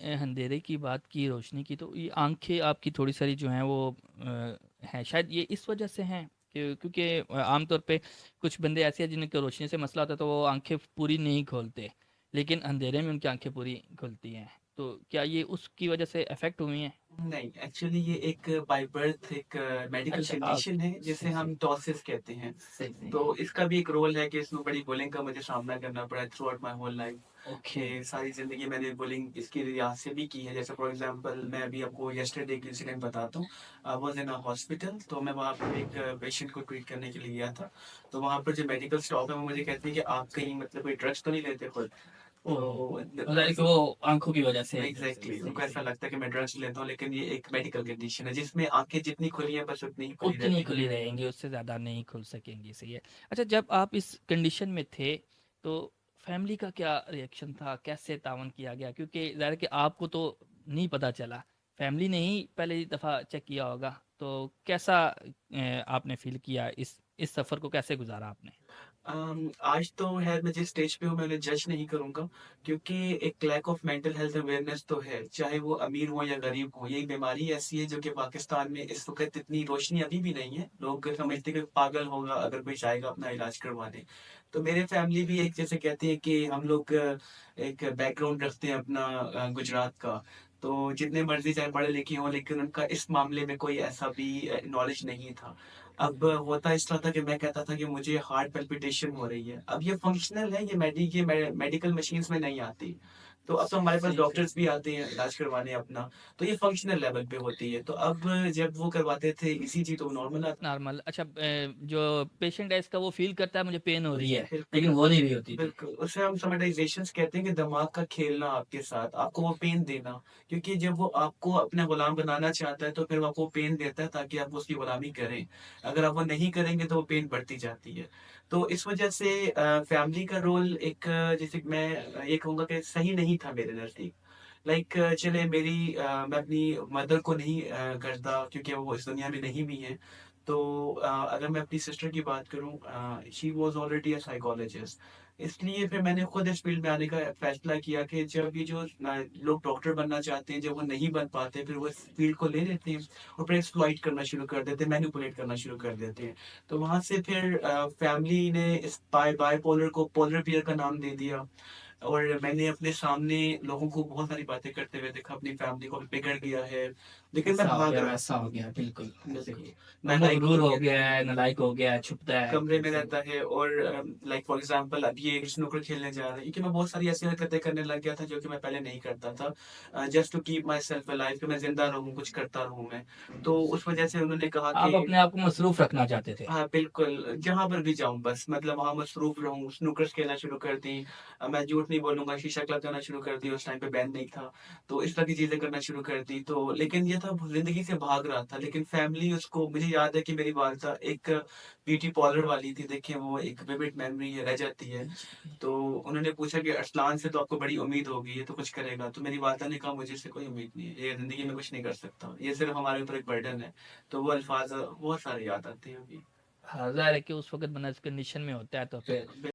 अंधेरे की बात की, रोशनी की, तो ये आंखें आपकी थोड़ी सारी जो हैं वो हैं, शायद ये इस वजह से हैं क्योंकि आमतौर पे कुछ बंदे ऐसे हैं जिनके रोशनी से मसला होता है तो वो आंखें पूरी नहीं खोलते, लेकिन अंधेरे में उनकी आंखें पूरी खुलती हैं। तो क्या ये उसकी वजह से अफेक्ट हुई हैं? नहीं, एक्चुअली ये एक बाय बर्थ एक मेडिकल अच्छा, कंडीशन है जिसे सही सही हम टॉसिस कहते हैं। सही सही। तो इसका भी एक रोल है कि इसमें बड़ी बुलिंग का मुझे सामना करना पड़ा है throughout my whole life. Okay. कि सारी ज़िंदगी मैंने बुलिंग इसकी लिहाज से भी की है। जैसे फॉर एग्ज़ाम्पल मैं अभी आपको यस्टरडे की इंसिडेंट बताता हूँ। I was in a hospital, तो मैं वहाँ पर एक पेशेंट को ट्रीट करने के लिए गया था। तो वहाँ पर जो मेडिकल स्टाफ है वो मुझे कहते हैं कि आप कहीं मतलब कोई ड्रग्स तो नहीं लेते खुद? ओहो, तो मतलब कि वो आंखों की वजह से। एग्ज़ैक्टली सही उनको ऐसा सही। लगता है कि मैं ड्रग्स लेता हूँ, लेकिन ये एक मेडिकल कंडीशन है जिसमें आँखें जितनी खुली हैं बस उतनी ही खुली उतनी रहती हैं। खुली रहेंगी, उससे ज़्यादा नहीं खुल सकेंगी, सही है। अच्छा, जब आप इस कंडीशन में थे तो फैमिली का क्या रिएक्शन था, कैसे तावन किया गया? क्योंकि ज़ाहिर है कि आपको तो नहीं पता चला, फैमिली ने ही पहली दफ़ा चेक किया होगा, तो कैसा आपने फील किया, इस सफ़र को कैसे गुजारा आपने? आज तो ख़ैर मैं जिस स्टेज पे हूँ मैं उन्हें जज नहीं करूँगा, क्योंकि एक lack of mental health awareness तो है, चाहे वो अमीर हो या गरीब हो। ये बीमारी ऐसी है जो कि पाकिस्तान में इस वक़्त इतनी रोशनी अभी भी नहीं है। लोग समझते हैं कि पागल होगा अगर कोई जाएगा अपना इलाज करवाने। तो मेरे फैमिली भी एक जैसे कहती है कि हम लोग एक बैकग्राउंड रखते हैं अपना गुजरात का। तो जितने मर्ज़ी चाहे पढ़े-लिखे हों, लेकिन उनका इस मामले में कोई ऐसा भी नॉलेज नहीं था। अब होता इस तरह था कि मैं कहता था कि मुझे हार्ट पैल्पिटेशन हो रही है। अब ये फंक्शनल है, ये मेडिकल मशीन्स में नहीं आती। तो अब तो हमारे पास सही सही। डॉक्टर्स भी आते हैं इलाज करवाने अपना, तो ये फंक्शनल लेवल पे होती है। तो अब जब वो करवाते थे ईसीजी तो नॉर्मल आता। नॉर्मल, अच्छा, जो पेशेंट है इसका वो फील करता है मुझे पेन हो रही है, बिल्कुल, लेकिन वो नहीं रही होती थी। बिल्कुल। उसे हम सोमेटाइज़ेशंस कहते हैं कि दिमाग का खेलना आपके साथ, आपको वो पेन देना। क्योंकि जब वो आपको अपना गुलाम बनाना चाहता है, तो फिर वो आपको पेन देता है ताकि आप उसकी गुलामी करें। अगर आप वो नहीं करेंगे तो वो पेन बढ़ती जाती है। तो इस वजह से फैमिली का रोल एक जैसे कि मैं ये कहूँगा कि सही नहीं था मेरे नज़दीक। लाइक चले मैं अपनी मदर को नहीं करता क्योंकि वो इस दुनिया में नहीं भी हैं। तो अगर मैं अपनी सिस्टर की बात करूँ, she was already a psychologist. इसलिए फिर मैंने खुद इस फ़ील्ड में आने का फ़ैसला किया कि जब ये जो लोग डॉक्टर बनना चाहते हैं, जब वो नहीं बन पाते, फिर वो इस फ़ील्ड को ले लेते हैं और फिर एक्सप्लॉइट करना शुरू कर देते हैं, मैनिपुलेट करना शुरू कर देते हैं। तो वहाँ से फिर फैमिली ने इस बाइपोलर को पोलर बियर का नाम दे दिया। और मैंने अपने सामने लोगों को बहुत सारी बातें करते हुए देखा, अपनी फैमिली को भी बिगड़ गया है, लेकिन मैं ऐसा हो भाग गया, रहा वैसा हो गया, बिल्कुल। था। सही बिल्कुल, है। नालायक मगरूर हो हो गया। गया है, नालायक हो गया है, छुपता है, कमरे में सही। रहता है और लाइक फॉर एग्जांपल अब ये स्नूकर खेलने जा रहा है, क्योंकि मैं बहुत सारी ऐसी हरकतें करने लग गया था जो कि मैं पहले नहीं करता था, just to keep myself alive, कि मैं जिंदा रहूं, कुछ करता रहूं मैं। तो उस वजह से उन्होंने कहा कि आप अपने आप को मसरूफ रखना चाहते थे। हाँ, बिल्कुल, जहाँ पर भी जाऊँ बस मतलब वहाँ मसरूफ़ रहूँ, स्नूकर्स खेलना शुरू कर दी। मैं झूठ नहीं बोलूँगा, शीशा क्लब जाना शुरू कर दी, उस टाइम पे बैन नहीं था। तो इस तरह की चीज़ें करना शुरू कर दी, तो लेकिन ये था ज़िंदगी से भाग रहा था, लेकिन फैमिली उसको मुझे याद है कि मेरी वालदा एक ब्यूटी पार्लर वाली थी, देखिए वो एक विविड मेमोरी है, रह जाती है। जी। तो उन्होंने पूछा कि अरसलान से तो आपको बड़ी उम्मीद होगी, ये तो कुछ करेगा। तो मेरी वालदा ने कहा मुझे इससे कोई उम्मीद नहीं है, ये ज़िंदगी में कुछ नहीं कर सकता, ये सिर्फ़ हमारे ऊपर एक बर्डन है। तो वो अल्फ़ाज़ बहुत सारे याद आते हैं अभी। हाँ, ज़ाहिर है कि उस वक़्त बंदा इस कंडीशन में होता है तो फिर